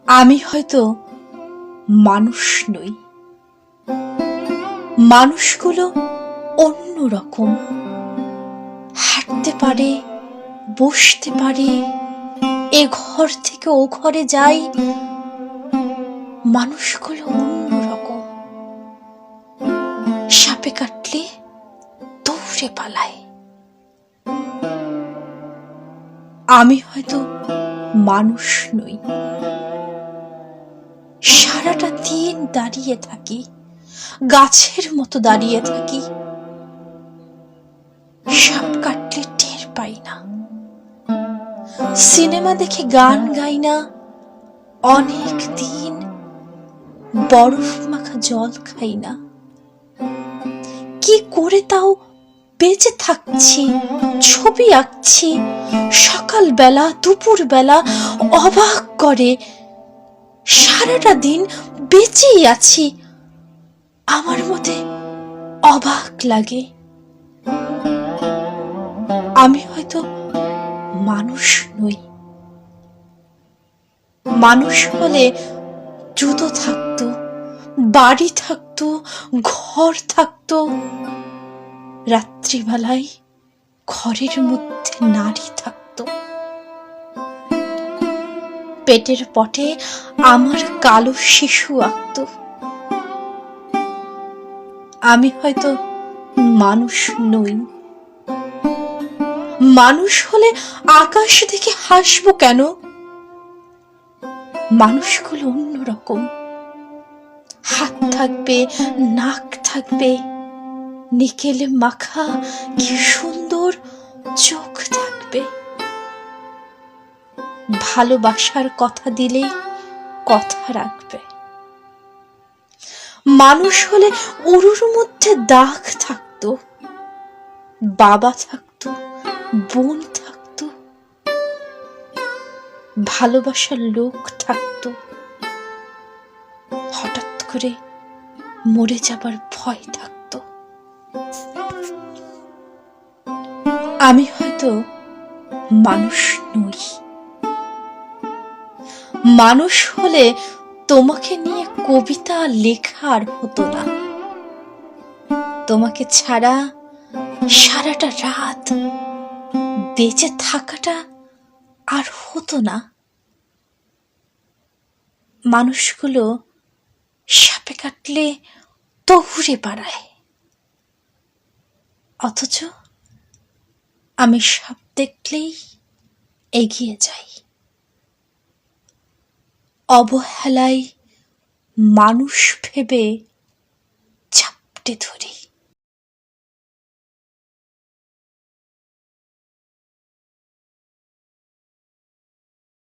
আমি হয়তো মানুষ নই, মানুষগুলো অন্যরকম। হাঁটতে পারে, বসতে পারে, এ ঘর থেকে ও ঘরে যাই। মানুষগুলো অন্যরকম। সাপে কাটলে দৌড়ে পালায়। আমি হয়তো মানুষ নই, সারাটা দিন দাঁড়িয়ে থাকি, গাছের মতো দাঁড়িয়ে থাকি। সাপ কাটলে টের পাই না, সিনেমা দেখে গান গাই না, অনেক দিন বরফ মাখা জল খাই না। কি করে তাও বেঁচে থাকছি, ছবি আঁকছি, সকালবেলা দুপুরবেলা অবাক করে। সারাটা দিন বেঁচেই আছি, আমার মতে অবাক লাগে। আমি হয়তো মানুষ নই। মানুষ হলে জুতো থাকতো, বাড়ি থাকতো, ঘর থাকতো। রাত্রিবেলায় ঘরের মধ্যে নারী থাকতো। পেটের পটে আমার কালো শিশু আঁকতো। আমি হয়তো মানুষ নই। মানুষ হলে আকাশ দেখে হাসবো কেন? মানুষগুলো অন্যরকম। হাত থাকবে, নাক থাকবে, নিকেলে মাখা কি সুন্দর চোখ থাকবে। ভালোবাসার কথা দিলে কথা রাখবে। মানুষ হলে উরুর মধ্যে দাগ থাকতো, বাবা থাকতো, বোন থাকতো, ভালোবাসার লোক থাকতো। হঠাৎ করে মরে যাবার ভয় থাকতো। আমি হয়তো মানুষ নই। মানুষ হলে তোমাকে নিয়ে কবিতা লেখার হতো না। তোমাকে ছাড়া সারাটা রাত বেঁচে থাকাটা আর হতো না। মানুষগুলো সাপে কাটলে দৌড়ে পালায়, অথচ আমি সাপ দেখলেই এগিয়ে যাই। অবহেলায় মানুষ ভেবে চাপটে ধরি।